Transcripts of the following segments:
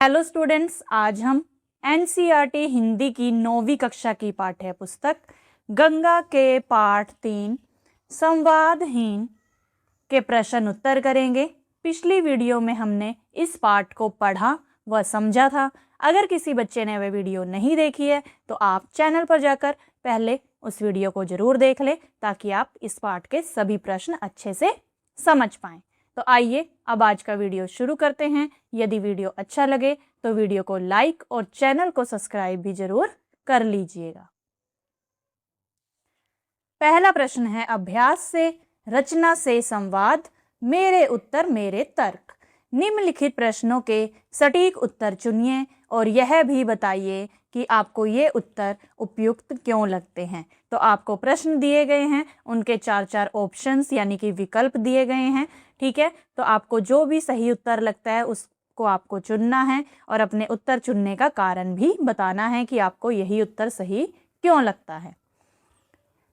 Hello students, आज हम NCERT Hindi की 9वीं कक्षा की पाठ्य पुस्तक गंगा के पाठ 3 संवादहीन के प्रश्न उत्तर करेंगे। पिछली वीडियो में हमने इस पाठ को पढ़ा व समझा था। अगर किसी बच्चे ने वह वीडियो नहीं देखी है तो आप चैनल पर जाकर पहले उस वीडियो को जरूर देख लें ताकि आप इस पाठ के सभी प्रश्न अच्छे से समझ पाएं। तो आइए अब आज का वीडियो शुरू करते हैं। यदि वीडियो अच्छा लगे तो वीडियो को लाइक और चैनल को सब्सक्राइब भी जरूर कर लीजिएगा। पहला प्रश्न है, अभ्यास से रचना से संवाद, मेरे उत्तर मेरे तर्क। निम्नलिखित प्रश्नों के सटीक उत्तर चुनिए और यह भी बताइए कि आपको ये उत्तर उपयुक्त क्यों लगते हैं। तो आपको प्रश्न दिए गए हैं, उनके 4 ऑप्शंस यानी कि विकल्प दिए गए हैं। ठीक है, तो आपको जो भी सही उत्तर लगता है उसको आपको चुनना है और अपने उत्तर चुनने का कारण भी बताना है कि आपको यही उत्तर सही क्यों लगता है।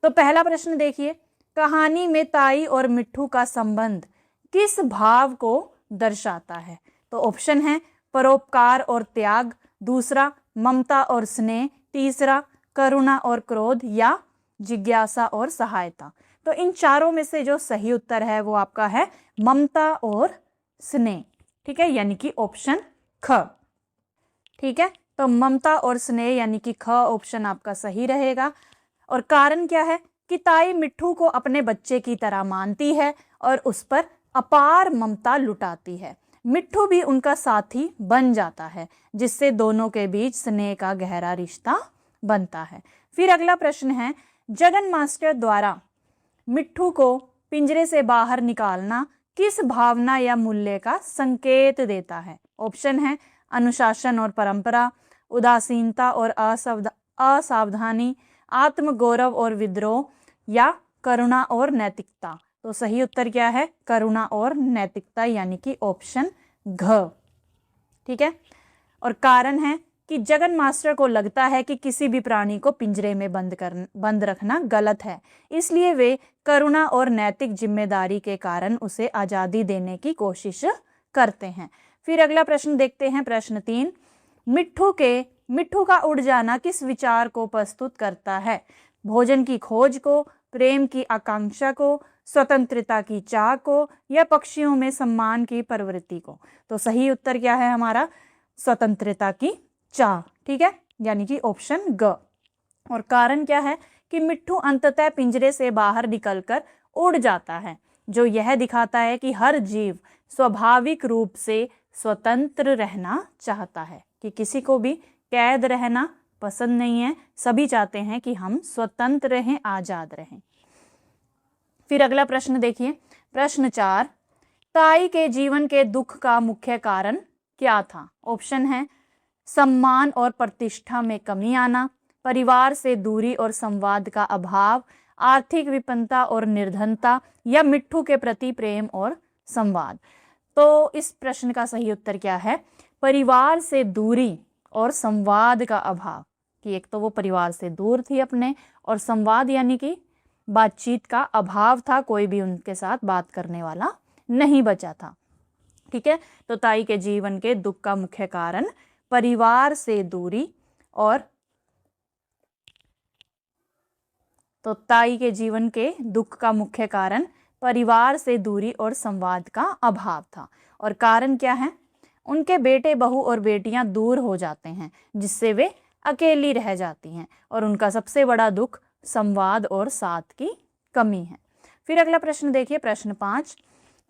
तो पहला प्रश्न देखिए, कहानी में ताई और मिट्ठू का संबंध किस भाव को दर्शाता है। तो ऑप्शन है परोपकार और त्याग, दूसरा ममता और स्नेह, तीसरा करुणा और क्रोध या जिज्ञासा और सहायता। तो इन चारों में से जो सही उत्तर है वो आपका है ममता और स्नेह। ठीक है, यानी कि ऑप्शन ख। ठीक है, तो ममता और स्नेह यानी कि ख ऑप्शन आपका सही रहेगा। और कारण क्या है कि ताई मिट्ठू को अपने बच्चे की तरह मानती है और उस पर अपार ममता लुटाती है। मिट्ठू भी उनका साथी बन जाता है जिससे दोनों के बीच स्नेह का गहरा रिश्ता बनता है। फिर अगला प्रश्न है, जगन मास्टर द्वारा मिट्ठू को पिंजरे से बाहर निकालना किस भावना या मूल्य का संकेत देता है। ऑप्शन है अनुशासन और परंपरा, उदासीनता और असावधानी, आत्मगौरव और विद्रोह या करुणा और नैतिकता। तो सही उत्तर क्या है, करुणा और नैतिकता यानी कि ऑप्शन घ। ठीक है, और कारण है कि जगन मास्टर को लगता है कि किसी भी प्राणी को पिंजरे में बंद रखना गलत है, इसलिए वे करुणा और नैतिक जिम्मेदारी के कारण उसे आज़ादी देने की कोशिश करते हैं। फिर अगला प्रश्न देखते हैं, प्रश्न 3, मिट्ठू का उड़ जाना किस विचार को प्रस्तुत करता है। भोजन की खोज को, प्रेम की आकांक्षा को, स्वतंत्रता की चाह को या पक्षियों में सम्मान की प्रवृत्ति को। तो सही उत्तर क्या है हमारा, स्वतंत्रता की चाह। ठीक है, यानी कि ऑप्शन ग। और कारण क्या है कि मिट्ठू अंततः पिंजरे से बाहर निकलकर उड़ जाता है, जो यह दिखाता है कि हर जीव स्वाभाविक रूप से स्वतंत्र रहना चाहता है, कि किसी को भी कैद रहना पसंद नहीं है, सभी चाहते हैं कि हम स्वतंत्र रहें, आजाद रहें। फिर अगला प्रश्न देखिए, प्रश्न 4, ताई के जीवन के दुख का मुख्य कारण क्या था। ऑप्शन है सम्मान और प्रतिष्ठा में कमी आना, परिवार से दूरी और संवाद का अभाव, आर्थिक विपन्नता और निर्धनता या मिट्ठू के प्रति प्रेम और संवाद। तो इस प्रश्न का सही उत्तर क्या है, परिवार से दूरी और संवाद का अभाव। कि एक तो वो परिवार से दूर थी अपने, और संवाद यानी कि बातचीत का अभाव था, कोई भी उनके साथ बात करने वाला नहीं बचा था। ठीक है, तो ताई के जीवन के दुख का मुख्य कारण परिवार से दूरी और ताई के जीवन के दुख का मुख्य कारण परिवार से दूरी और संवाद का अभाव था। और कारण क्या है, उनके बेटे बहू और बेटियां दूर हो जाते हैं जिससे वे अकेली रह जाती हैं, और उनका सबसे बड़ा दुख संवाद और साथ की कमी है। फिर अगला प्रश्न देखिए, प्रश्न 5,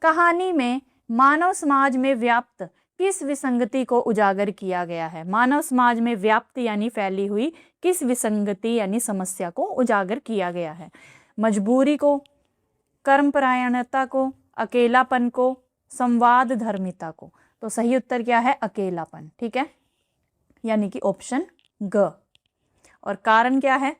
कहानी में मानव समाज में व्याप्त किस विसंगति को उजागर किया गया है। मानव समाज में व्याप्त यानी फैली हुई किस विसंगति यानी समस्या को उजागर किया गया है। मजबूरी को, कर्मपरायणता को, अकेलापन को, संवाद धर्मिता को। तो सही उत्तर क्या है, अकेलापन। ठीक है, यानी कि ऑप्शन ग। और कारण क्या है,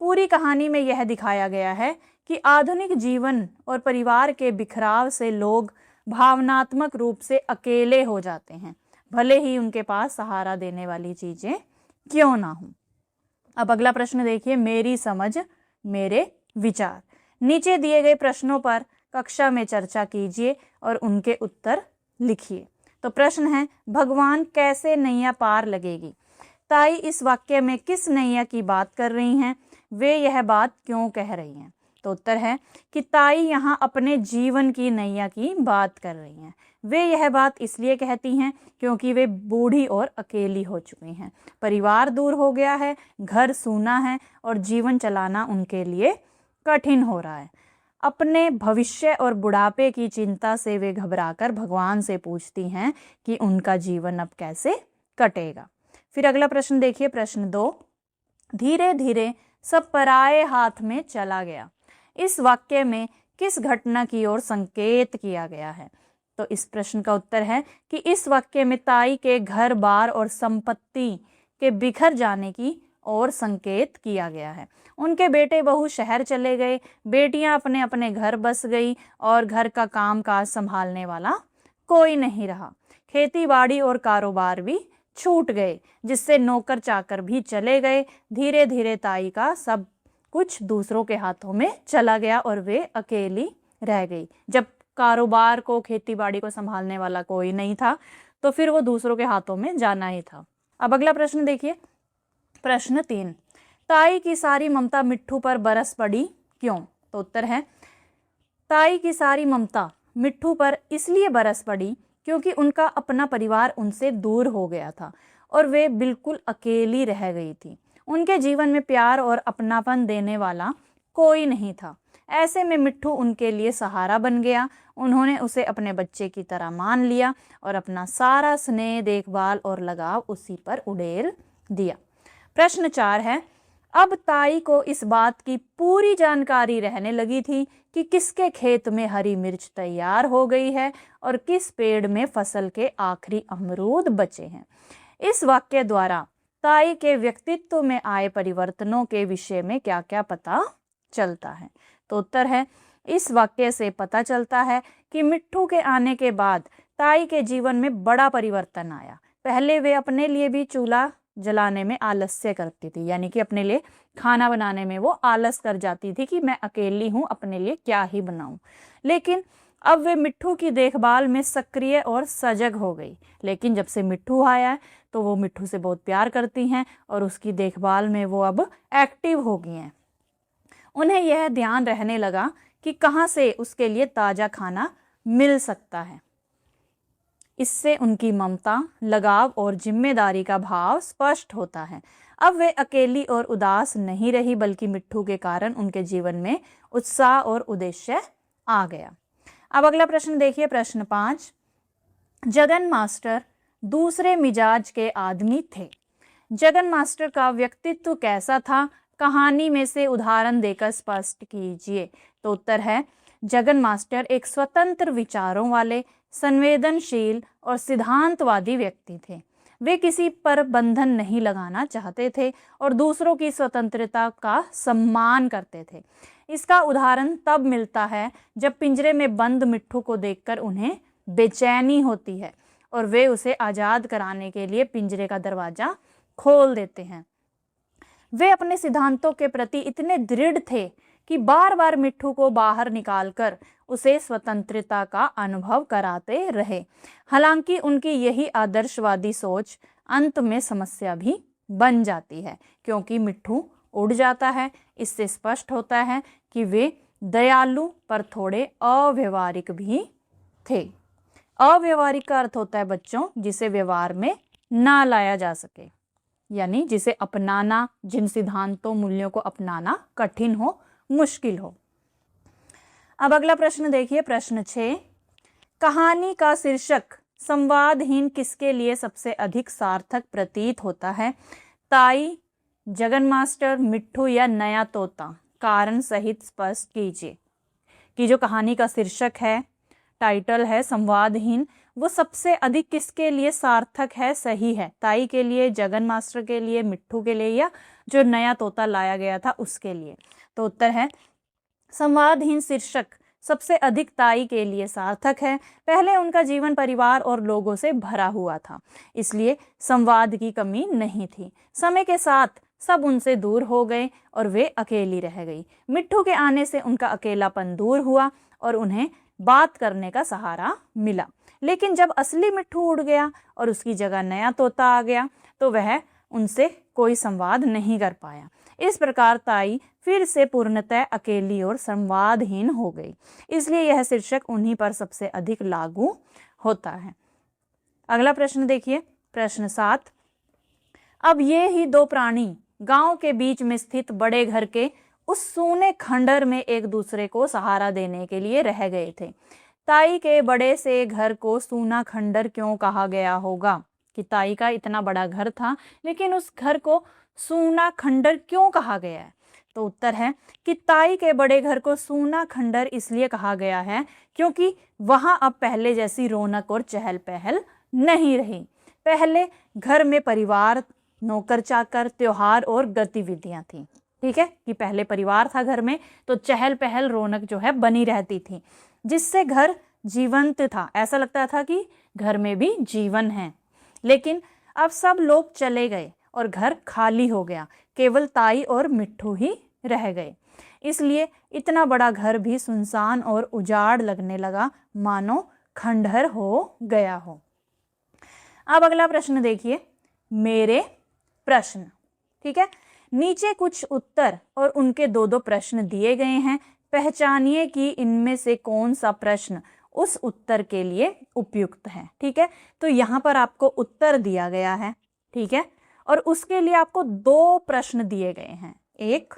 पूरी कहानी में यह दिखाया गया है कि आधुनिक जीवन और परिवार के बिखराव से लोग भावनात्मक रूप से अकेले हो जाते हैं, भले ही उनके पास सहारा देने वाली चीजें क्यों ना हो। अब अगला प्रश्न देखिए, मेरी समझ मेरे विचार। नीचे दिए गए प्रश्नों पर कक्षा में चर्चा कीजिए और उनके उत्तर लिखिए। तो प्रश्न है, भगवान कैसे नैया पार लगेगी। ताई इस वाक्य में किस नैया की बात कर रही हैं, वे यह बात क्यों कह रही हैं। तो उत्तर है कि ताई यहाँ अपने जीवन की नैया की बात कर रही हैं। वे यह बात इसलिए कहती हैं क्योंकि वे बूढ़ी और अकेली हो चुकी हैं, परिवार दूर हो गया है, घर सूना है और जीवन चलाना उनके लिए कठिन हो रहा है। अपने भविष्य और बुढ़ापे की चिंता से वे घबराकर भगवान से पूछती हैं कि उनका जीवन अब कैसे कटेगा। फिर अगला प्रश्न देखिए, प्रश्न 2, धीरे धीरे सब पराये हाथ में चला गया। इस वाक्य में किस घटना की ओर संकेत किया गया है। तो इस प्रश्न का उत्तर है कि इस वाक्य में ताई के घर बार और संपत्ति के बिखर जाने की ओर संकेत किया गया है। उनके बेटे बहू शहर चले गए, बेटियां अपने अपने घर बस गई और घर का काम काज संभालने वाला कोई नहीं रहा। खेती बाड़ी और कारोबार भी छूट गए, जिससे नौकर चाकर भी चले गए। धीरे धीरे ताई का सब कुछ दूसरों के हाथों में चला गया और वे अकेली रह गई। जब कारोबार को, खेती बाड़ी को संभालने वाला कोई नहीं था, तो फिर वो दूसरों के हाथों में जाना ही था। अब अगला प्रश्न देखिए, प्रश्न 3, ताई की सारी ममता मिट्ठू पर बरस पड़ी क्यों। तो उत्तर है, ताई की सारी ममता मिट्ठू पर इसलिए बरस पड़ी क्योंकि उनका अपना परिवार उनसे दूर हो गया था और वे बिल्कुल अकेली रह गई थी। उनके जीवन में प्यार और अपनापन देने वाला कोई नहीं था। ऐसे में मिट्ठू उनके लिए सहारा बन गया। उन्होंने उसे अपने बच्चे की तरह मान लिया और अपना सारा स्नेह, देखभाल और लगाव उसी पर उड़ेल दिया। प्रश्न 4 है, अब ताई को इस बात की पूरी जानकारी रहने लगी थी कि किसके खेत में हरी मिर्च तैयार हो गई है और किस पेड़ में फसल के आखिरी अमरूद बचे हैं। इस वाक्य द्वारा ताई के व्यक्तित्व में आए परिवर्तनों के विषय में क्या क्या पता चलता है। तो उत्तर है, इस वाक्य से पता चलता है कि मिट्ठू के आने के बाद ताई के जीवन में बड़ा परिवर्तन आया। पहले वे अपने लिए भी चूल्हा जलाने में आलस्य करती थी, यानी कि अपने लिए खाना बनाने में वो आलस कर जाती थी कि मैं अकेली हूँ, अपने लिए क्या ही बनाऊं। लेकिन अब वे मिट्ठू की देखभाल में सक्रिय और सजग हो गई। लेकिन जब से मिट्ठू आया है तो वो मिट्ठू से बहुत प्यार करती हैं और उसकी देखभाल में वो अब एक्टिव हो गई हैं। उन्हें यह ध्यान रहने लगा कि कहाँ से उसके लिए ताज़ा खाना मिल सकता है। इससे उनकी ममता, लगाव और जिम्मेदारी का भाव स्पष्ट होता है। अब वे अकेली और उदास नहीं रही, बल्कि मिट्ठू के कारण उनके जीवन में उत्साह और उद्देश्य आ गया। अब अगला प्रश्न देखिए, प्रश्न 5, जगन मास्टर दूसरे मिजाज के आदमी थे। जगन मास्टर का व्यक्तित्व कैसा था, कहानी में से उदाहरण देकर स्पष्ट कीजिए। तो उत्तर है, जगन मास्टर एक स्वतंत्र विचारों वाले, संवेदनशील और सिद्धांतवादी व्यक्ति थे। वे किसी पर बंधन नहीं लगाना चाहते थे और दूसरों की स्वतंत्रता का सम्मान करते थे। इसका उदाहरण तब मिलता है जब पिंजरे में बंद मिट्ठू को देखकर उन्हें बेचैनी होती है और वे उसे आज़ाद कराने के लिए पिंजरे का दरवाज़ा खोल देते हैं। वे अपने सिद्धांतों के प्रति इतने दृढ़ थे कि बार बार मिट्ठू को बाहर निकालकर उसे स्वतंत्रता का अनुभव कराते रहे। हालांकि उनकी यही आदर्शवादी सोच अंत में समस्या भी बन जाती है, क्योंकि मिट्ठू उड़ जाता है। इससे स्पष्ट होता है कि वे दयालु पर थोड़े अव्यवहारिक भी थे। अव्यवहारिक का अर्थ होता है बच्चों, जिसे व्यवहार में ना लाया जा सके, यानी जिसे अपनाना, जिन सिद्धांतों, मूल्यों को अपनाना कठिन हो, मुश्किल हो। अब अगला प्रश्न देखिए, प्रश्न 6, कहानी का शीर्षक संवादहीन किसके लिए सबसे अधिक सार्थक प्रतीत होता है। ताई, जगन मास्टर, मिट्ठू या नया तोता। कारण सहित स्पष्ट कीजिए कि जो कहानी का शीर्षक है, टाइटल है संवादहीन, वो सबसे अधिक किसके लिए सार्थक है, सही है। ताई के लिए, जगन मास्टर के लिए, मिट्ठू के लिए या जो नया तोता लाया गया था उसके लिए। तो उत्तर है, संवादहीन शीर्षक सबसे अधिक ताई के लिए सार्थक है। पहले उनका जीवन परिवार और लोगों से भरा हुआ था, इसलिए संवाद की कमी नहीं थी। समय के साथ सब उनसे दूर हो गए और वे अकेली रह गई। मिट्ठू के आने से उनका अकेलापन दूर हुआ और उन्हें बात करने का सहारा मिला। लेकिन जब असली मिट्ठू उड़ गया और उसकी जगह नया तोता आ गया तो वह उनसे कोई संवाद नहीं कर पाया। इस प्रकार ताई फिर से पूर्णतः अकेली और संवादहीन हो गई। इसलिए यह शीर्षक उन्हीं पर सबसे अधिक लागू होता है। अगला प्रश्न देखिए, प्रश्न 7। अब ये ही दो प्राणी गांव के बीच में स्थित बड़े घर के उस सूने खंडहर में एक दूसरे को सहारा देने के लिए रह गए थे। ताई के बड़े से घर को सूना खंडहर क्यों कहा गया होगा? कि ताई का इतना बड़ा घर था लेकिन उस घर को सूना खंडहर क्यों कहा गया है? तो उत्तर है कि ताई के बड़े घर को सूना खंडहर इसलिए कहा गया है क्योंकि वहां अब पहले जैसी रौनक और चहल पहल नहीं रही। पहले घर में परिवार, नौकर चाकर, त्योहार और गतिविधियां थी। ठीक है, कि पहले परिवार था घर में तो चहल पहल, रौनक जो है बनी रहती थी, जिससे घर जीवंत था, ऐसा लगता था कि घर में भी जीवन है। लेकिन अब सब लोग चले गए और घर खाली हो गया, केवल ताई और मिट्ठू ही रह गए। इसलिए इतना बड़ा घर भी सुनसान और उजाड़ लगने लगा, मानो खंडहर हो गया हो। अब अगला प्रश्न देखिए, मेरे प्रश्न। ठीक है, नीचे कुछ उत्तर और उनके दो दो प्रश्न दिए गए हैं। पहचानिए कि इनमें से कौन सा प्रश्न उस उत्तर के लिए उपयुक्त है। ठीक है, तो यहाँ पर आपको उत्तर दिया गया है। ठीक है, और उसके लिए आपको दो प्रश्न दिए गए हैं, 1,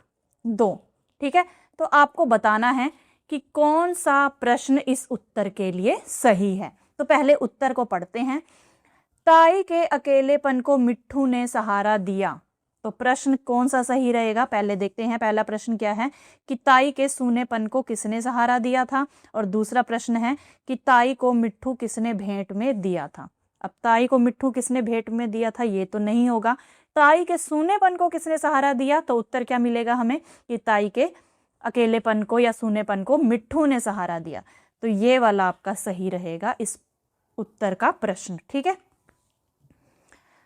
2। ठीक है, तो आपको बताना है कि कौन सा प्रश्न इस उत्तर के लिए सही है। तो पहले उत्तर को पढ़ते हैं। ताई के अकेलेपन को मिट्ठू ने सहारा दिया। तो प्रश्न कौन सा सही रहेगा, पहले देखते हैं। पहला प्रश्न क्या है कि ताई के सूनेपन को किसने सहारा दिया था, और दूसरा प्रश्न है कि ताई को मिट्ठू किसने भेंट में दिया था। अब ताई को मिट्ठू किसने भेंट में दिया था ये तो नहीं होगा। ताई के सूनेपन को किसने सहारा दिया, तो उत्तर क्या मिलेगा हमें कि ताई के अकेलेपन को या सूनेपन को मिट्ठू ने सहारा दिया। तो ये वाला आपका सही रहेगा इस उत्तर का प्रश्न। ठीक है,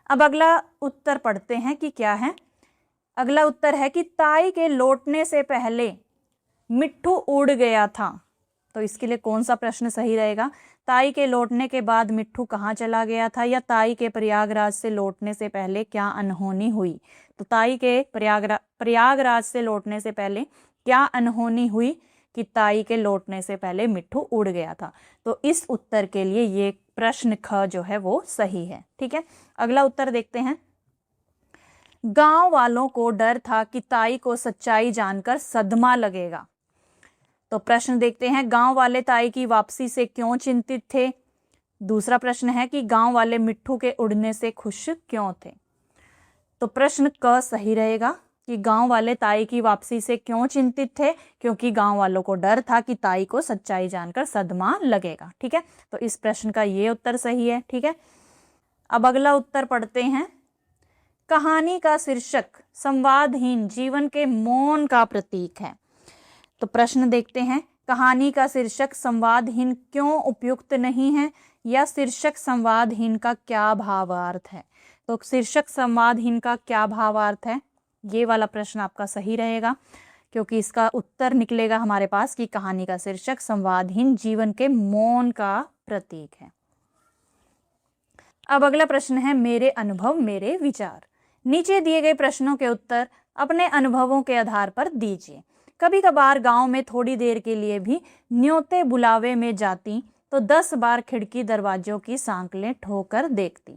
अब अगला उत्तर पढ़ते हैं कि क्या है। अगला उत्तर है कि ताई के लौटने से पहले मिट्ठू उड़ गया था। तो इसके लिए कौन सा प्रश्न सही रहेगा? ताई के लौटने के बाद मिट्ठू कहाँ चला गया था, या ताई के प्रयागराज से लौटने से पहले क्या अनहोनी हुई। तो ताई के प्रयागराज से लौटने से पहले क्या अनहोनी हुई कि ताई के लौटने से पहले मिट्ठू उड़ गया था। तो इस उत्तर के लिए ये प्रश्न ख जो है वो सही है। ठीक है, अगला उत्तर देखते हैं। गांव वालों को डर था कि ताई को सच्चाई जानकर सदमा लगेगा। तो प्रश्न देखते हैं, गांव वाले ताई की वापसी से क्यों चिंतित थे। दूसरा प्रश्न है कि गांव वाले मिट्ठू के उड़ने से खुश क्यों थे। तो प्रश्न क सही रहेगा कि गांव वाले ताई की वापसी से क्यों चिंतित थे, क्योंकि गांव वालों को डर था कि ताई को सच्चाई जानकर सदमा लगेगा। ठीक है, तो इस प्रश्न का ये उत्तर सही है। ठीक है, अब अगला उत्तर पढ़ते हैं। कहानी का शीर्षक संवादहीन जीवन के मौन का प्रतीक है। तो प्रश्न देखते हैं, कहानी का शीर्षक संवादहीन क्यों उपयुक्त नहीं है, या शीर्षक संवादहीन का क्या भावार्थ है। तो शीर्षक संवादहीन का क्या भावार्थ है, ये वाला प्रश्न आपका सही रहेगा, क्योंकि इसका उत्तर निकलेगा हमारे पास कि कहानी का शीर्षक संवादहीन जीवन के मौन का प्रतीक है। अब अगला प्रश्न है, मेरे अनुभव मेरे विचार। नीचे दिए गए प्रश्नों के उत्तर अपने अनुभवों के आधार पर दीजिए। कभी कभार गांव में थोड़ी देर के लिए भी न्योते बुलावे में जाती तो 10 बार खिड़की दरवाजों की सांकलें ठोकर देखती।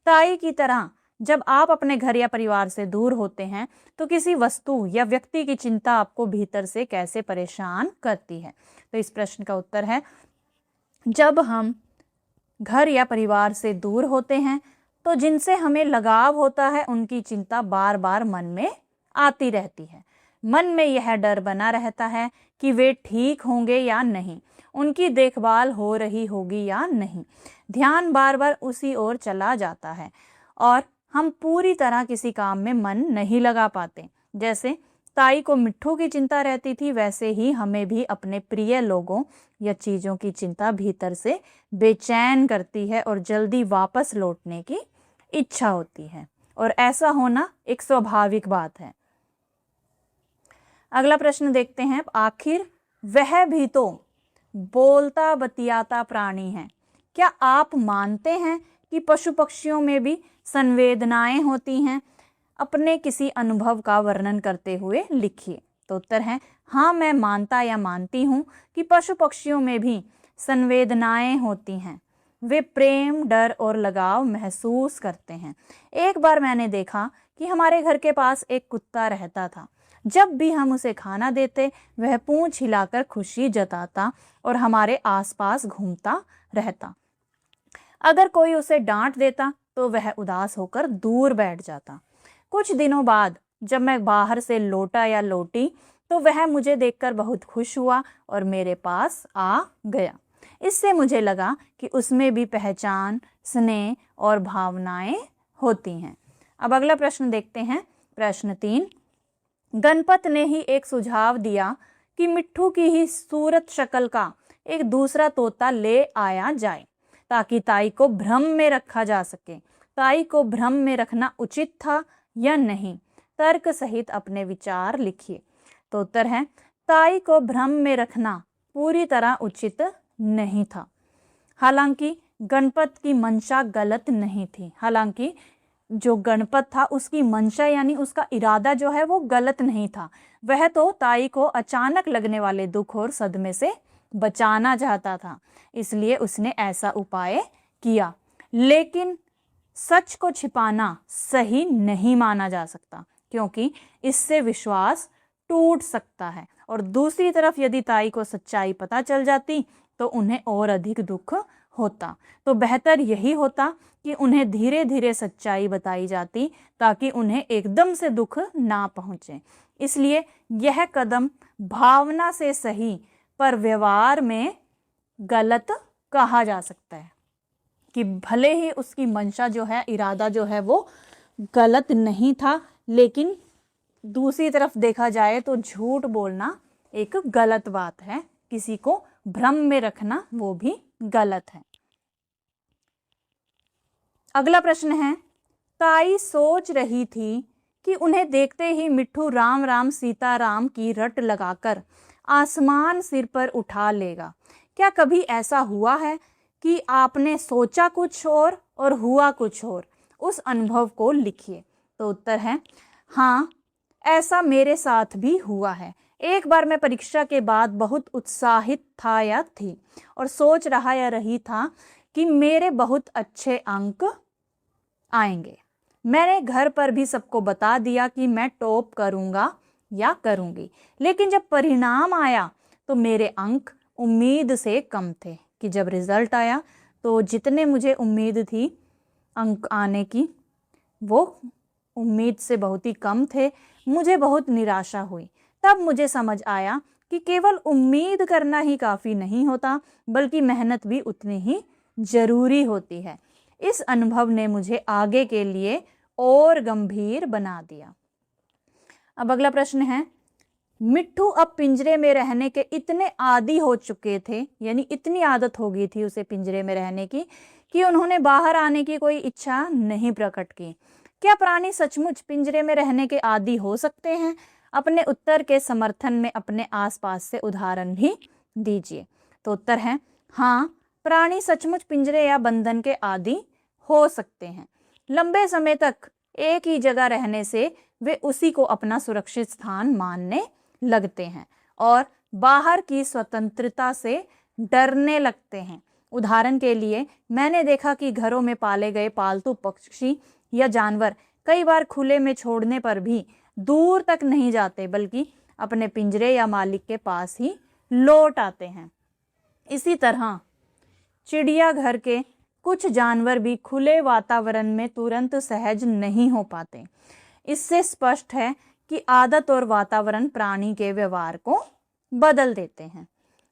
ताई की तरह जब आप अपने घर या परिवार से दूर होते हैं तो किसी वस्तु या व्यक्ति की चिंता आपको भीतर से कैसे परेशान करती है। तो इस प्रश्न का उत्तर है, जब हम घर या परिवार से दूर होते हैं तो जिनसे हमें लगाव होता है उनकी चिंता बार बार मन में आती रहती है। मन में यह डर बना रहता है कि वे ठीक होंगे या नहीं, उनकी देखभाल हो रही होगी या नहीं। ध्यान बार बार उसी ओर चला जाता है और हम पूरी तरह किसी काम में मन नहीं लगा पाते। जैसे ताई को मिट्ठू की चिंता रहती थी, वैसे ही हमें भी अपने प्रिय लोगों या चीज़ों की चिंता भीतर से बेचैन करती है और जल्दी वापस लौटने की इच्छा होती है, और ऐसा होना एक स्वाभाविक बात है। अगला प्रश्न देखते हैं, आखिर वह भी तो बोलता बतियाता प्राणी है, क्या आप मानते हैं कि पशु पक्षियों में भी संवेदनाएं होती हैं? अपने किसी अनुभव का वर्णन करते हुए लिखिए। तो उत्तर है हाँ, मैं मानता या मानती हूँ कि पशु पक्षियों में भी संवेदनाएं होती हैं। वे प्रेम, डर और लगाव महसूस करते हैं। एक बार मैंने देखा कि हमारे घर के पास एक कुत्ता रहता था। जब भी हम उसे खाना देते, वह पूंछ हिलाकर खुशी जताता और हमारे आसपास घूमता रहता। अगर कोई उसे डांट देता तो वह उदास होकर दूर बैठ जाता। कुछ दिनों बाद जब मैं बाहर से लौटा या लौटी तो वह मुझे देखकर बहुत खुश हुआ और मेरे पास आ गया। इससे मुझे लगा कि उसमें भी पहचान, स्नेह और भावनाएं होती हैं। अब अगला प्रश्न देखते हैं। प्रश्न 3। गणपत ने ही एक सुझाव दिया कि मिट्ठू की ही सूरत शक्ल का एक दूसरा तोता ले आया जाए ताकि ताई को भ्रम में रखा जा सके। ताई को भ्रम में रखना उचित था या नहीं? तर्क सहित अपने विचार लिखिए। तो उत्तर है ताई को भ्रम में रखना पूरी तरह उचित नहीं था। हालांकि गणपत की मंशा गलत नहीं थी। हालांकि जो गणपत था उसकी मंशा यानी उसका इरादा जो है वो गलत नहीं था। वह तो ताई को अचानक लगने वाले दुख और सदमे से बचाना चाहता था, इसलिए उसने ऐसा उपाय किया। लेकिन सच को छिपाना सही नहीं माना जा सकता, क्योंकि इससे विश्वास टूट सकता है। और दूसरी तरफ यदि ताई को सच्चाई पता चल जाती तो उन्हें और अधिक दुख होता। तो बेहतर यही होता कि उन्हें धीरे धीरे सच्चाई बताई जाती ताकि उन्हें एकदम से दुख ना पहुंचे। इसलिए यह कदम भावना से सही पर व्यवहार में गलत कहा जा सकता है, कि भले ही उसकी मंशा जो है, इरादा जो है वो गलत नहीं था, लेकिन दूसरी तरफ देखा जाए तो झूठ बोलना एक गलत बात है। किसी को भ्रम में रखना वो भी गलत है। अगला प्रश्न है। ताई सोच रही थी कि उन्हें देखते ही मिट्ठू राम राम सीता राम की रट लगाकर आसमान सिर पर उठा लेगा। क्या कभी ऐसा हुआ है कि आपने सोचा कुछ और हुआ कुछ और? उस अनुभव को लिखिए। तो उत्तर है हाँ, ऐसा मेरे साथ भी हुआ है। एक बार मैं परीक्षा के बाद बहुत उत्साहित था या थी और सोच रहा या रही था कि मेरे बहुत अच्छे अंक आएंगे। मैंने घर पर भी सबको बता दिया कि मैं टॉप करूंगा या करूंगी। लेकिन जब परिणाम आया तो मेरे अंक उम्मीद से कम थे। कि जब रिजल्ट आया तो जितने मुझे उम्मीद थी अंक आने की, वो उम्मीद से बहुत ही कम थे। मुझे बहुत निराशा हुई। तब मुझे समझ आया कि केवल उम्मीद करना ही काफ़ी नहीं होता, बल्कि मेहनत भी उतनी ही जरूरी होती है। इस अनुभव ने मुझे आगे के लिए और गंभीर बना दिया। अब अगला प्रश्न है। मिट्ठू अब पिंजरे में रहने के इतने आदी हो चुके थे, यानी इतनी आदत हो गई थी उसे पिंजरे में रहने की, कि उन्होंने बाहर आने की कोई इच्छा नहीं प्रकट की। क्या प्राणी सचमुच पिंजरे में रहने के आदी हो सकते हैं? अपने उत्तर के समर्थन में अपने आसपास से उदाहरण भी दीजिए। तो उत्तर है हाँ, प्राणी सचमुच पिंजरे या बंधन के आदी हो सकते हैं। लंबे समय तक एक ही जगह रहने से वे उसी को अपना सुरक्षित स्थान मानने लगते हैं और बाहर की स्वतंत्रता से डरने लगते हैं। उदाहरण के लिए मैंने देखा कि घरों में पाले गए पालतू पक्षी या जानवर कई बार खुले में छोड़ने पर भी दूर तक नहीं जाते, बल्कि अपने पिंजरे या मालिक के पास ही लौट आते हैं। इसी तरह चिड़ियाघर के कुछ जानवर भी खुले वातावरण में तुरंत सहज नहीं हो पाते। इससे स्पष्ट है कि आदत और वातावरण प्राणी के व्यवहार को बदल देते हैं।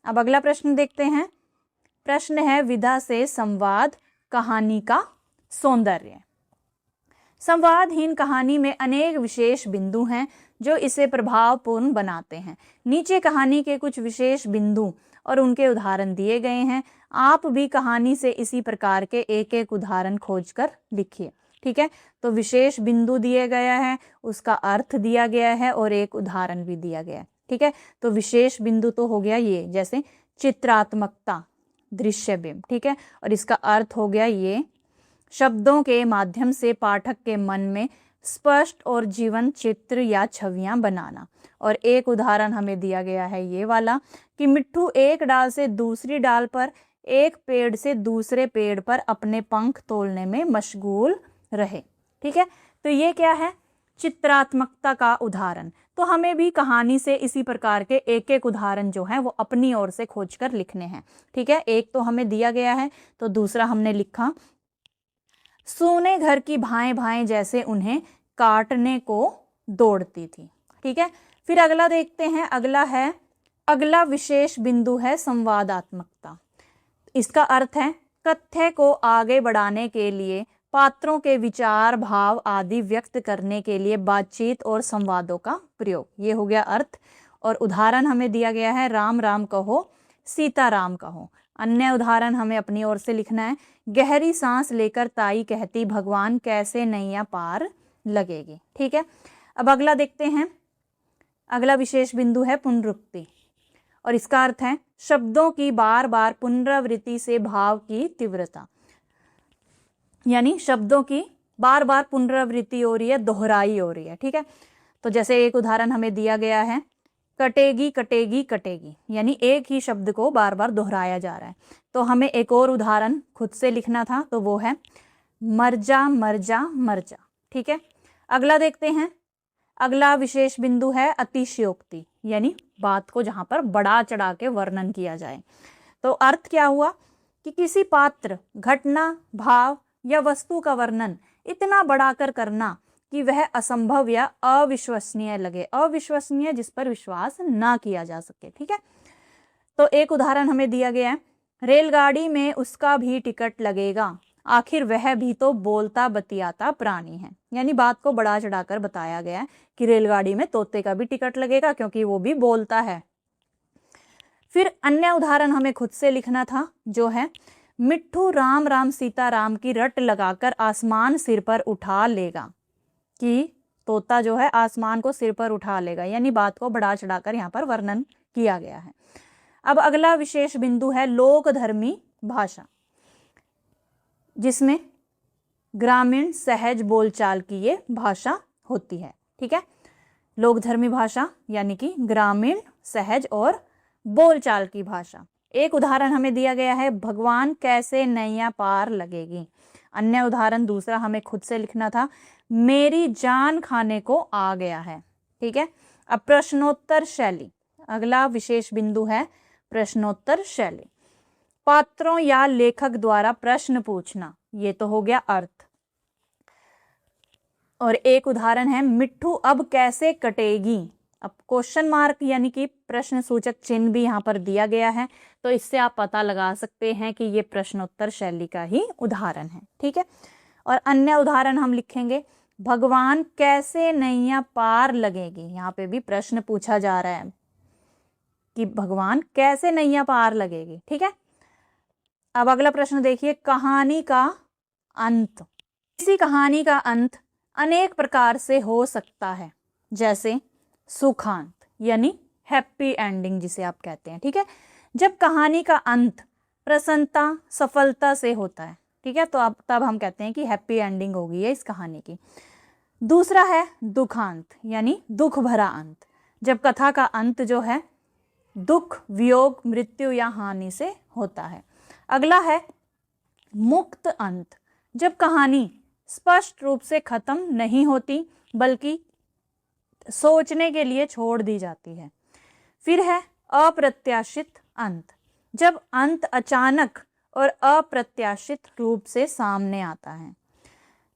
अब अगला प्रश्न देखते हैं। प्रश्न है विधा से संवाद कहानी का सौंदर्य। संवादहीन कहानी में अनेक विशेष बिंदु हैं जो इसे प्रभावपूर्ण बनाते हैं। नीचे कहानी के कुछ विशेष बिंदु और उनके उदाहरण दिए गए हैं। आप भी कहानी से इसी प्रकार के एक एक उदाहरण खोजकर लिखिए। ठीक है, तो विशेष बिंदु दिए गया है, उसका अर्थ दिया गया है और एक उदाहरण भी दिया गया है। ठीक है, तो विशेष बिंदु तो हो गया ये, जैसे चित्रात्मकता, दृश्य बिंब। ठीक है, और इसका अर्थ हो गया ये, शब्दों के माध्यम से पाठक के मन में स्पष्ट और जीवंत चित्र या छवियां बनाना। और एक उदाहरण हमें दिया गया है ये वाला कि मिट्ठू एक डाल से दूसरी डाल पर, एक पेड़ से दूसरे पेड़ पर अपने पंख तोलने में मशगूल रहे। ठीक है, तो ये क्या है, चित्रात्मकता का उदाहरण। तो हमें भी कहानी से इसी प्रकार के एक एक उदाहरण जो है वो अपनी ओर से खोजकर लिखने हैं। ठीक है, एक तो हमें दिया गया है, तो दूसरा हमने लिखा, सूने घर की भाएं भाएं जैसे उन्हें काटने को दौड़ती थी। ठीक है, फिर अगला देखते हैं। अगला विशेष बिंदु है संवादात्मकता। इसका अर्थ है कथ्य को आगे बढ़ाने के लिए, पात्रों के विचार भाव आदि व्यक्त करने के लिए बातचीत और संवादों का प्रयोग। ये हो गया अर्थ। और उदाहरण हमें दिया गया है, राम राम कहो, सीता राम कहो। अन्य उदाहरण हमें अपनी ओर से लिखना है, गहरी सांस लेकर ताई कहती, भगवान कैसे नैया पार लगेगी। ठीक है, अब अगला देखते हैं। अगला विशेष बिंदु है पुनरुक्ति, और इसका अर्थ है शब्दों की बार बार पुनरावृत्ति से भाव की तीव्रता। यानी शब्दों की बार बार पुनरावृत्ति हो रही है, दोहराई हो रही है। ठीक है, तो जैसे एक उदाहरण हमें दिया गया है, कटेगी कटेगी कटेगी, यानी एक ही शब्द को बार बार दोहराया जा रहा है। तो हमें एक और उदाहरण खुद से लिखना था, तो वो है मर जा मर जा मर जा। ठीक है, अगला देखते हैं। अगला विशेष बिंदु है अतिशयोक्ति, यानी बात को जहां पर बढ़ा चढ़ा के वर्णन किया जाए। तो अर्थ क्या हुआ कि किसी पात्र, घटना, भाव या वस्तु का वर्णन इतना बढ़ाकर करना कि वह असंभव या अविश्वसनीय लगे, अविश्वसनीय जिस पर विश्वास ना किया जा सके। ठीक है, तो एक उदाहरण हमें दिया गया है, रेलगाड़ी में उसका भी टिकट लगेगा, आखिर वह भी तो बोलता बतियाता प्राणी है। यानी बात को बढ़ा चढ़ाकर बताया गया है कि रेलगाड़ी में तोते का भी टिकट लगेगा क्योंकि वो भी बोलता है। फिर अन्य उदाहरण हमें खुद से लिखना था, जो है मिट्ठू राम राम सीता राम की रट लगाकर आसमान सिर पर उठा लेगा, कि तोता जो है आसमान को सिर पर उठा लेगा। यानी बात को बढ़ा चढ़ाकर यहाँ पर वर्णन किया गया है। अब अगला विशेष बिंदु है लोकधर्मी भाषा, जिसमें ग्रामीण सहज बोलचाल की ये भाषा होती है। ठीक है, लोकधर्मी भाषा यानी कि ग्रामीण सहज और बोलचाल की भाषा। एक उदाहरण हमें दिया गया है, भगवान कैसे नैया पार लगेगी। अन्य उदाहरण दूसरा हमें खुद से लिखना था, मेरी जान खाने को आ गया है। ठीक है, अब प्रश्नोत्तर शैली, अगला विशेष बिंदु है प्रश्नोत्तर शैली। पात्रों या लेखक द्वारा प्रश्न पूछना, ये तो हो गया अर्थ। और एक उदाहरण है, मिट्ठू अब कैसे कटेगी। अब क्वेश्चन मार्क यानी कि प्रश्न सूचक चिन्ह भी यहाँ पर दिया गया है, तो इससे आप पता लगा सकते हैं कि ये प्रश्नोत्तर शैली का ही उदाहरण है। ठीक है, और अन्य उदाहरण हम लिखेंगे, भगवान कैसे नैया पार लगेगी। यहाँ पे भी प्रश्न पूछा जा रहा है कि भगवान कैसे नैया पार लगेगी। ठीक है, अब अगला प्रश्न देखिए, कहानी का अंत। किसी कहानी का अंत अनेक प्रकार से हो सकता है, जैसे सुखांत यानी हैप्पी एंडिंग जिसे आप कहते हैं। ठीक है, जब कहानी का अंत प्रसन्नता सफलता से होता है, ठीक है, तो अब तब हम कहते हैं कि हैप्पी एंडिंग हो गई है इस कहानी की। दूसरा है दुखांत यानी दुख भरा अंत, जब कथा का अंत जो है दुख, वियोग, मृत्यु या हानि से होता है। अगला है मुक्त अंत, जब कहानी स्पष्ट रूप से खत्म नहीं होती बल्कि सोचने के लिए छोड़ दी जाती है। फिर है अप्रत्याशित अंत, जब अंत अचानक और अप्रत्याशित रूप से सामने आता है।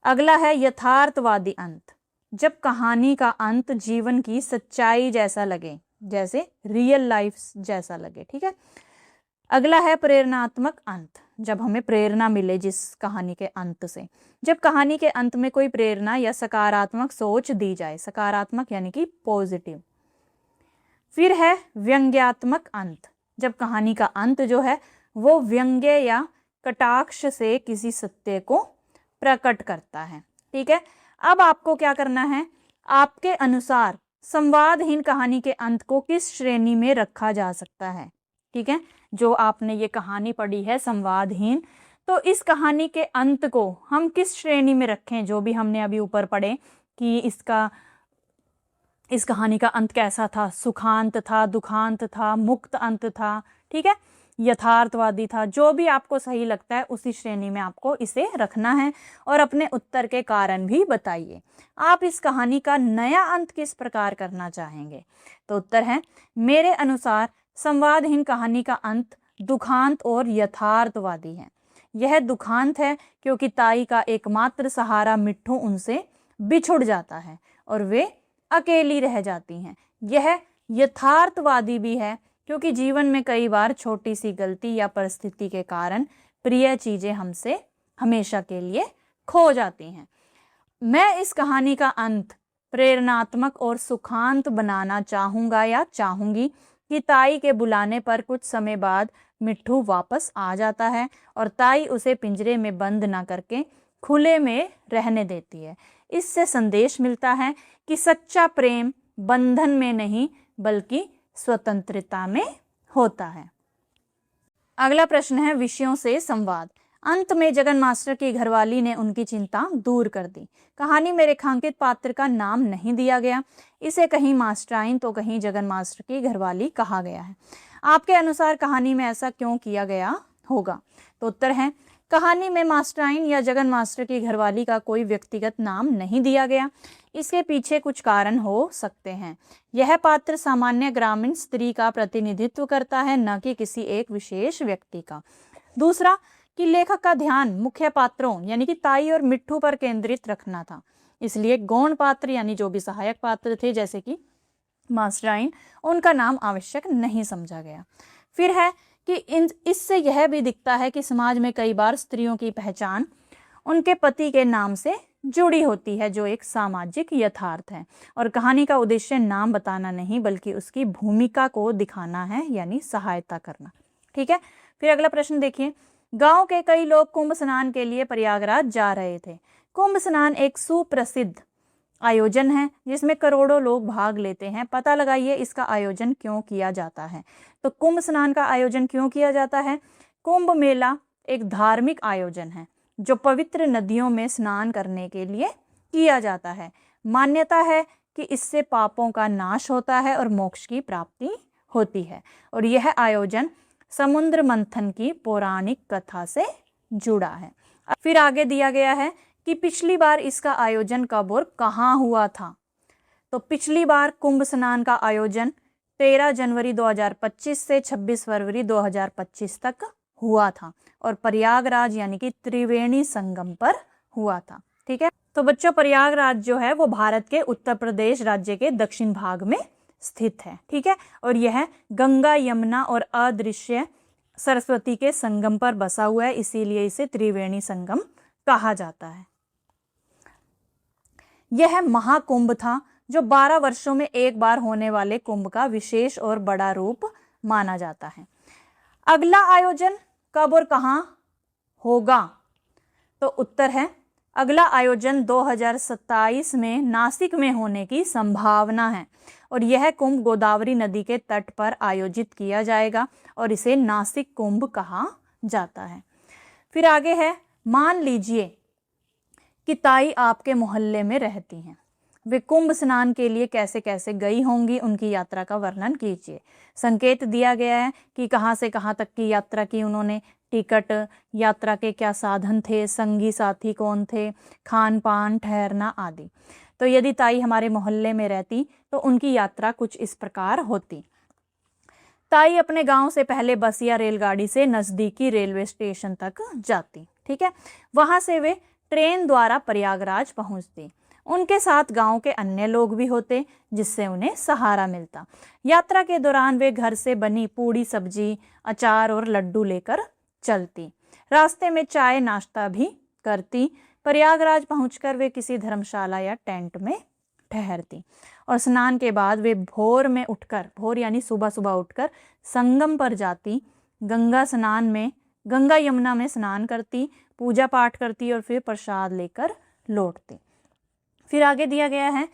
अगला है यथार्थवादी अंत, जब कहानी का अंत जीवन की सच्चाई जैसा लगे, जैसे रियल लाइफ जैसा लगे। ठीक है, अगला है प्रेरणात्मक अंत, जब हमें प्रेरणा मिले जिस कहानी के अंत से, जब कहानी के अंत में कोई प्रेरणा या सकारात्मक सोच दी जाए, सकारात्मक यानी कि पॉजिटिव। फिर है व्यंग्यात्मक अंत, जब कहानी का अंत जो है वो व्यंग्य या कटाक्ष से किसी सत्य को प्रकट करता है। ठीक है, अब आपको क्या करना है, आपके अनुसार संवादहीन कहानी के अंत को किस श्रेणी में रखा जा सकता है। ठीक है, जो आपने ये कहानी पढ़ी है संवादहीन, तो इस कहानी के अंत को हम किस श्रेणी में रखें? जो भी हमने अभी ऊपर पढ़े कि इस कहानी का अंत कैसा था, सुखांत था, दुखांत था, मुक्त अंत था, ठीक है, यथार्थवादी था, जो भी आपको सही लगता है उसी श्रेणी में आपको इसे रखना है और अपने उत्तर के कारण भी बताइए। आप इस कहानी का नया अंत किस प्रकार करना चाहेंगे? तो उत्तर है, मेरे अनुसार संवादहीन कहानी का अंत दुखांत और यथार्थवादी है। यह दुखांत है क्योंकि ताई का एकमात्र सहारा मिट्ठू उनसे बिछुड़ जाता है और वे अकेली रह जाती हैं। यह यथार्थवादी भी है क्योंकि जीवन में कई बार छोटी सी गलती या परिस्थिति के कारण प्रिय चीजें हमसे हमेशा के लिए खो जाती हैं। मैं इस कहानी का अंत प्रेरणात्मक और सुखांत बनाना चाहूँगा या चाहूँगी कि ताई के बुलाने पर कुछ समय बाद मिट्ठू वापस आ जाता है और ताई उसे पिंजरे में बंद ना करके खुले में रहने देती है। इससे संदेश मिलता है कि सच्चा प्रेम बंधन में नहीं बल्कि स्वतंत्रता में होता है। अगला प्रश्न है विषयों से संवाद। अंत में जगन मास्टर की घरवाली ने उनकी चिंता दूर कर दी। कहानी में रेखांकित पात्र का नाम नहीं दिया गया। इसे कहीं मास्टराइन तो कहीं जगन मास्टर की घरवाली कहा गया है। आपके अनुसार कहानी में ऐसा क्यों किया गया होगा? तो उत्तर है, कहानी में मास्टराइन या जगन मास्टर की घरवाली का कोई व्यक्तिगत नाम नहीं दिया गया। इसके पीछे कुछ कारण हो सकते हैं। यह पात्र सामान्य ग्रामीण स्त्री का प्रतिनिधित्व करता है, न कि किसी एक विशेष व्यक्ति का। दूसरा, कि लेखक का ध्यान मुख्य पात्रों यानी कि ताई और मिट्ठू पर केंद्रित रखना था, इसलिए गौण पात्र यानी जो भी सहायक पात्र थे जैसे कि मास्टराइन, उनका नाम आवश्यक नहीं समझा गया। फिर है कि इससे यह भी दिखता है कि समाज में कई बार स्त्रियों की पहचान उनके पति के नाम से जुड़ी होती है, जो एक सामाजिक यथार्थ है। और कहानी का उद्देश्य नाम बताना नहीं बल्कि उसकी भूमिका को दिखाना है, यानी सहायता करना। ठीक है, फिर अगला प्रश्न देखिए। गांव के कई लोग कुंभ स्नान के लिए प्रयागराज जा रहे थे। कुंभ स्नान एक सुप्रसिद्ध आयोजन है जिसमें करोड़ों लोग भाग लेते हैं। पता लगाइए इसका आयोजन क्यों किया जाता है। तो कुंभ स्नान का आयोजन क्यों किया जाता है? कुंभ मेला एक धार्मिक आयोजन है जो पवित्र नदियों में स्नान करने के लिए किया जाता है। मान्यता है कि इससे पापों का नाश होता है और मोक्ष की प्राप्ति होती है। और यह आयोजन समुद्र मंथन की पौराणिक कथा से जुड़ा है। फिर आगे दिया गया है कि पिछली बार इसका आयोजन कब और कहाँ हुआ था। तो पिछली बार कुंभ स्नान का आयोजन 13 जनवरी 2025 से 26 फरवरी 2025 तक हुआ था और प्रयागराज यानी कि त्रिवेणी संगम पर हुआ था। ठीक है, तो बच्चों प्रयागराज जो है वो भारत के उत्तर प्रदेश राज्य के दक्षिण भाग में स्थित है। ठीक है, और यह गंगा, यमुना और अदृश्य सरस्वती के संगम पर बसा हुआ है, इसीलिए इसे त्रिवेणी संगम कहा जाता है। यह महाकुंभ था जो 12 वर्षों में एक बार होने वाले कुंभ का विशेष और बड़ा रूप माना जाता है। अगला आयोजन कब और कहाँ होगा? तो उत्तर है, अगला आयोजन 2027 में नासिक में होने की संभावना है और यह कुंभ गोदावरी नदी के तट पर आयोजित किया जाएगा और इसे नासिक कुंभ कहा जाता है। फिर आगे है, मान लीजिए कि ताई आपके मोहल्ले में रहती हैं। वे कुंभ स्नान के लिए कैसे कैसे गई होंगी, उनकी यात्रा का वर्णन कीजिए। संकेत दिया गया है कि कहाँ से कहाँ तक की यात्रा की उन्होंने, टिकट, यात्रा के क्या साधन थे, संगी साथी कौन थे, खान पान, ठहरना आदि। तो यदि ताई हमारे मोहल्ले में रहती तो उनकी यात्रा कुछ इस प्रकार होती। ताई अपने गांव से पहले बस या रेलगाड़ी से नज़दीकी रेलवे स्टेशन तक जाती। ठीक है, वहां से वे ट्रेन द्वारा प्रयागराज पहुंचती। उनके साथ गांव के अन्य लोग भी होते जिससे उन्हें सहारा मिलता। यात्रा के दौरान वे घर से बनी पूड़ी, सब्जी, अचार और लड्डू लेकर चलती। रास्ते में चाय नाश्ता भी करती। प्रयागराज पहुंचकर वे किसी धर्मशाला या टेंट में ठहरती और स्नान के बाद वे भोर में उठकर, भोर यानी सुबह सुबह उठकर संगम पर जाती। गंगा यमुना में स्नान करती, पूजा पाठ करती और फिर प्रसाद लेकर लौटती। फिर आगे दिया गया है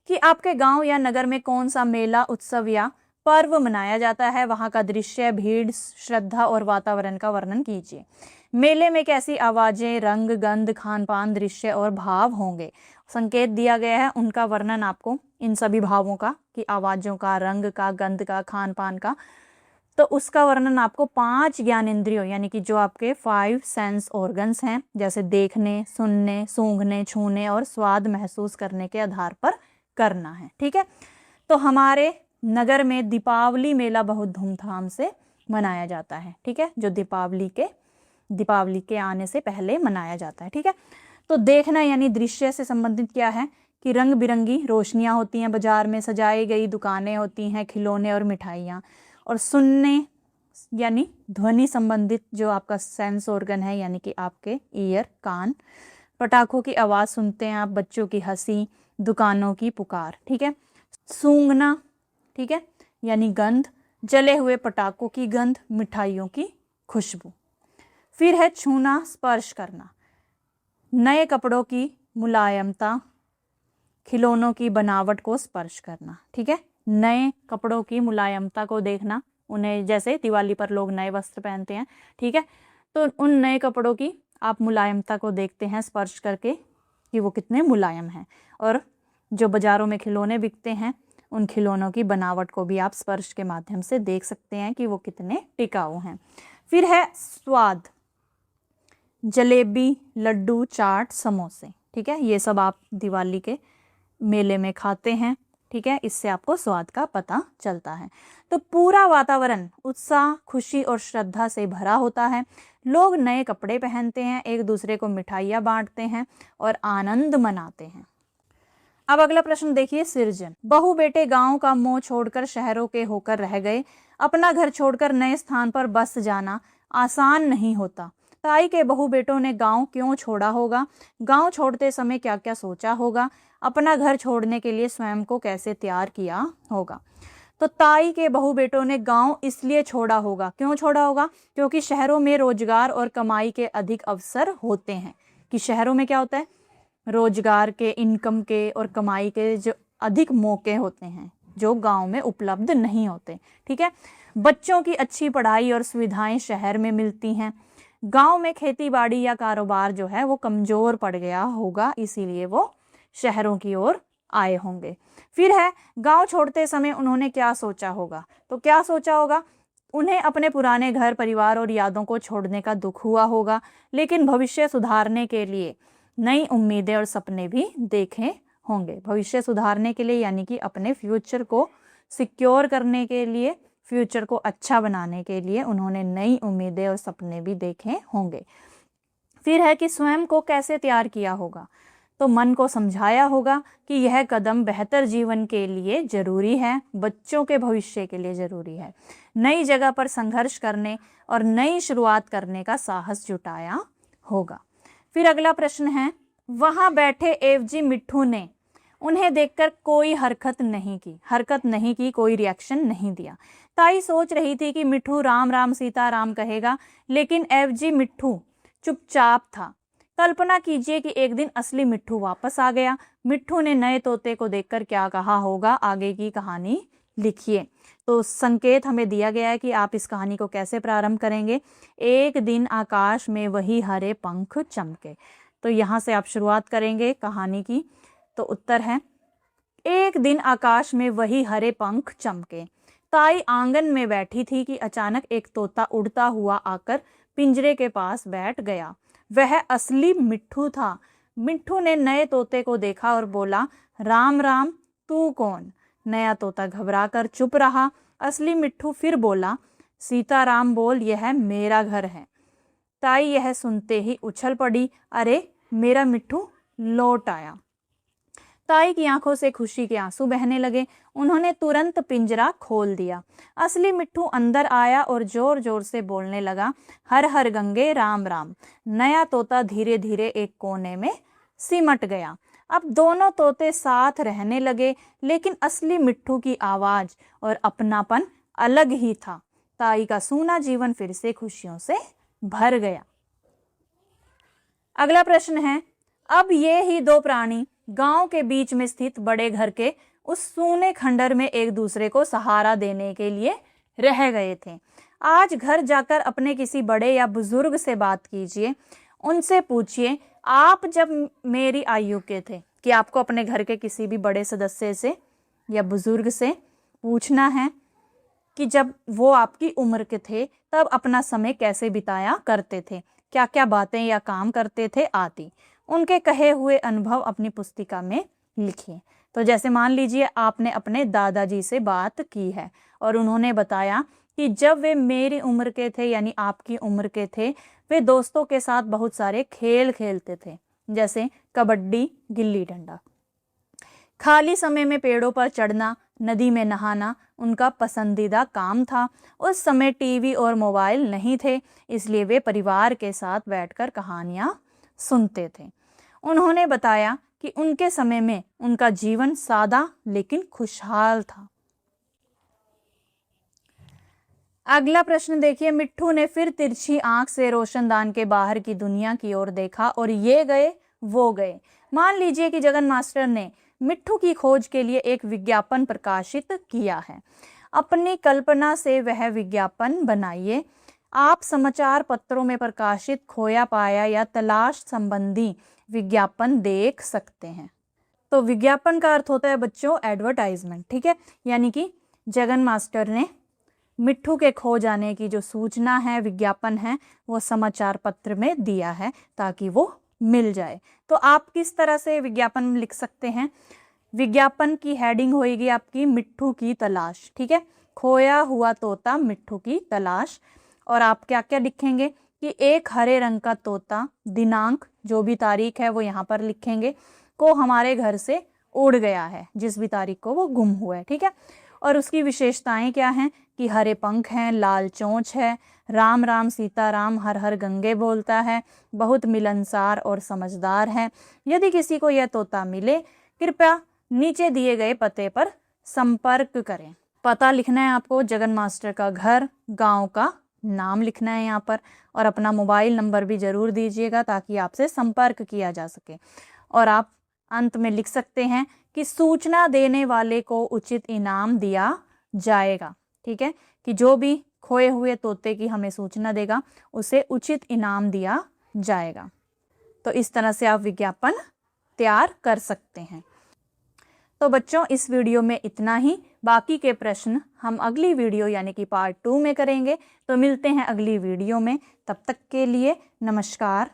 कि आपके गांव या नगर में कौन सा मेला, उत्सव या पर्व मनाया जाता है, वहाँ का दृश्य, भीड़, श्रद्धा और वातावरण का वर्णन कीजिए। मेले में कैसी आवाजें, रंग, गंध, खान पान, दृश्य और भाव होंगे। संकेत दिया गया है, उनका वर्णन आपको इन सभी भावों का, कि आवाजों का, रंग का, गंध का, खान पान का, तो उसका वर्णन आपको 5 ज्ञानेंद्रियों यानी कि जो आपके 5 सेंस ऑर्गन्स हैं, जैसे देखने, सुनने, सूंघने, छूने और स्वाद महसूस करने के आधार पर करना है। ठीक है, तो हमारे नगर में दीपावली मेला बहुत धूमधाम से मनाया जाता है। ठीक है, जो दीपावली के आने से पहले मनाया जाता है। ठीक है, तो देखना यानी दृश्य से संबंधित क्या है कि रंग बिरंगी रोशनियां होती हैं, बाजार में सजाई गई दुकानें होती हैं, खिलौने और मिठाइयाँ। और सुनने यानी ध्वनि संबंधित जो आपका सेंस ऑर्गन है, यानी कि आपके ईयर, कान, पटाखों की आवाज़ सुनते हैं आप, बच्चों की हंसी, दुकानों की पुकार। ठीक है, सूंघना, ठीक है, यानी गंध, जले हुए पटाखों की गंध, मिठाइयों की खुशबू। फिर है छूना, स्पर्श करना, नए कपड़ों की मुलायमता, खिलौनों की बनावट को स्पर्श करना। ठीक है, नए कपड़ों की मुलायमता को देखना, उन्हें जैसे दिवाली पर लोग नए वस्त्र पहनते हैं। ठीक है, तो उन नए कपड़ों की आप मुलायमता को देखते हैं स्पर्श करके कि वो कितने मुलायम हैं। और जो बाज़ारों में खिलौने बिकते हैं, उन खिलौनों की बनावट को भी आप स्पर्श के माध्यम से देख सकते हैं कि वो कितने टिकाऊ हैं। फिर है स्वाद, जलेबी, लड्डू, चाट, समोसे। ठीक है, ये सब आप दिवाली के मेले में खाते हैं। ठीक है, इससे आपको स्वाद का पता चलता है। तो पूरा वातावरण उत्साह, खुशी और श्रद्धा से भरा होता है। लोग नए कपड़े पहनते हैं, एक दूसरे को मिठाइयाँ बांटते हैं और आनंद मनाते हैं। अब अगला प्रश्न देखिए, सृजन। बहू बेटे गांव का मोह छोड़कर शहरों के होकर रह गए। अपना घर छोड़कर नए स्थान पर बस जाना आसान नहीं होता। ताई के बहू बेटों ने गांव क्यों छोड़ा होगा? गांव छोड़ते समय क्या क्या सोचा होगा? अपना घर छोड़ने के लिए स्वयं को कैसे तैयार किया होगा? तो ताई के बहू बेटों ने गांव इसलिए छोड़ा होगा, क्यों छोड़ा होगा? क्योंकि शहरों में रोजगार और कमाई के अधिक अवसर होते हैं। कि शहरों में क्या होता है, रोजगार के, इनकम के और कमाई के जो अधिक मौके होते हैं, जो गांव में उपलब्ध नहीं होते। ठीक है, बच्चों की अच्छी पढ़ाई और सुविधाएं शहर में मिलती हैं। गांव में खेती बाड़ी या कारोबार जो है वो कमजोर पड़ गया होगा, इसीलिए वो शहरों की ओर आए होंगे। फिर है, गांव छोड़ते समय उन्होंने क्या सोचा होगा? तो क्या सोचा होगा? उन्हें अपने पुराने घर, परिवार और यादों को छोड़ने का दुख हुआ होगा, लेकिन भविष्य सुधारने के लिए नई उम्मीदें और सपने भी देखे होंगे। भविष्य सुधारने के लिए यानी कि अपने फ्यूचर को सिक्योर करने के लिए, फ्यूचर को अच्छा बनाने के लिए उन्होंने नई उम्मीदें और सपने भी देखे होंगे। फिर है कि स्वयं को कैसे तैयार किया होगा? तो मन को समझाया होगा कि यह कदम बेहतर जीवन के लिए जरूरी है, बच्चों के भविष्य के लिए जरूरी है। नई जगह पर संघर्ष करने और नई शुरुआत करने का साहस जुटाया होगा। फिर अगला प्रश्न है, वहां बैठे एवजी मिट्ठू ने उन्हें देखकर कोई हरकत नहीं की, कोई रिएक्शन नहीं दिया। ताई सोच रही थी कि मिट्ठू राम राम सीता राम कहेगा, लेकिन एवजी मिट्ठू चुपचाप था। कल्पना कीजिए कि एक दिन असली मिट्ठू वापस आ गया। मिट्ठू ने नए तोते को देखकर क्या कहा होगा? आगे की कहानी लिखिए। तो संकेत हमें दिया गया है कि आप इस कहानी को कैसे प्रारंभ करेंगे। एक दिन आकाश में वही हरे पंख चमके। तो यहाँ से आप शुरुआत करेंगे कहानी की। तो उत्तर है, एक दिन आकाश में वही हरे पंख चमके। ताई आंगन में बैठी थी कि अचानक एक तोता उड़ता हुआ आकर पिंजरे के पास बैठ गया। वह असली मिट्ठू था। मिट्ठू ने नए तोते को देखा और बोला, राम राम, तू कौन? नया तोता घबराकर चुप रहा। असली मिट्ठू फिर बोला, सीताराम बोल, यह मेरा घर है। ताई यह सुनते ही उछल पड़ी, अरे मेरा मिट्ठू लौट आया। ताई की आंखों से खुशी के आंसू बहने लगे। उन्होंने तुरंत पिंजरा खोल दिया। असली मिट्ठू अंदर आया और जोर जोर से बोलने लगा, हर हर गंगे राम राम। नया तोता धीरे धीरे एक कोने में सिमट गया। अब दोनों तोते साथ रहने लगे, लेकिन असली मिट्ठू की आवाज और अपनापन अलग ही था। ताई का सूना जीवन फिर से खुशियों से भर गया। अगला प्रश्न है, अब ये ही दो प्राणी गांव के बीच में स्थित बड़े घर के उस सूने खंडर में एक दूसरे को सहारा देने के लिए रह गए थे। आज घर जाकर अपने किसी बड़े या बुजुर्ग से बात कीजिए, उनसे पूछिए आप जब मेरी आयु के थे, कि आपको अपने घर के किसी भी बड़े सदस्य से या बुजुर्ग से पूछना है कि जब वो आपकी उम्र के थे तब अपना समय कैसे बिताया करते थे, क्या क्या बातें या काम करते थे आदि। उनके कहे हुए अनुभव अपनी पुस्तिका में लिखिए। तो जैसे मान लीजिए आपने अपने दादाजी से बात की है और उन्होंने बताया कि जब वे मेरी उम्र के थे यानी आपकी उम्र के थे, वे दोस्तों के साथ बहुत सारे खेल खेलते थे, जैसे कबड्डी, गिल्ली डंडा। खाली समय में पेड़ों पर चढ़ना, नदी में नहाना उनका पसंदीदा काम था। उस समय टीवी और मोबाइल नहीं थे, इसलिए वे परिवार के साथ बैठकर कहानियां सुनते थे। उन्होंने बताया कि उनके समय में उनका जीवन सादा लेकिन खुशहाल था। अगला प्रश्न देखिए, मिट्ठू ने फिर तिरछी आंख से रोशनदान के बाहर की दुनिया की ओर देखा और ये गए वो गए। मान लीजिए कि जगन मास्टर ने मिट्ठू की खोज के लिए एक विज्ञापन प्रकाशित किया है। अपनी कल्पना से वह विज्ञापन बनाइए। आप समाचार पत्रों में प्रकाशित खोया पाया या तलाश संबंधी विज्ञापन देख सकते हैं। तो विज्ञापन का अर्थ होता है बच्चों एडवर्टाइजमेंट, ठीक है। यानी कि जगन मास्टर ने मिट्ठू के खो जाने की जो सूचना है, विज्ञापन है, वो समाचार पत्र में दिया है ताकि वो मिल जाए। तो आप किस तरह से विज्ञापन लिख सकते हैं? विज्ञापन की हेडिंग होगी आपकी मिट्ठू की तलाश, ठीक है। खोया हुआ तोता मिट्ठू की तलाश। और आप क्या क्या लिखेंगे कि एक हरे रंग का तोता, दिनांक जो भी तारीख है वो यहाँ पर लिखेंगे, को हमारे घर से उड़ गया है, जिस भी तारीख को वो गुम हुआ है, ठीक है। और उसकी विशेषताएं क्या हैं कि हरे पंख हैं, लाल चोंच है, राम राम सीताराम हर हर गंगे बोलता है, बहुत मिलनसार और समझदार है। यदि किसी को यह तोता मिले कृपया नीचे दिए गए पते पर संपर्क करें। पता लिखना है आपको, जगन मास्टर का घर, गांव का नाम लिखना है यहाँ पर, और अपना मोबाइल नंबर भी जरूर दीजिएगा ताकि आपसे संपर्क किया जा सके। और आप अंत में लिख सकते हैं कि सूचना देने वाले को उचित इनाम दिया जाएगा, ठीक है। कि जो भी खोए हुए तोते की हमें सूचना देगा उसे उचित इनाम दिया जाएगा। तो इस तरह से आप विज्ञापन तैयार कर सकते हैं। तो बच्चों इस वीडियो में इतना ही। बाकी के प्रश्न हम अगली वीडियो यानी कि पार्ट 2 में करेंगे। तो मिलते हैं अगली वीडियो में, तब तक के लिए नमस्कार।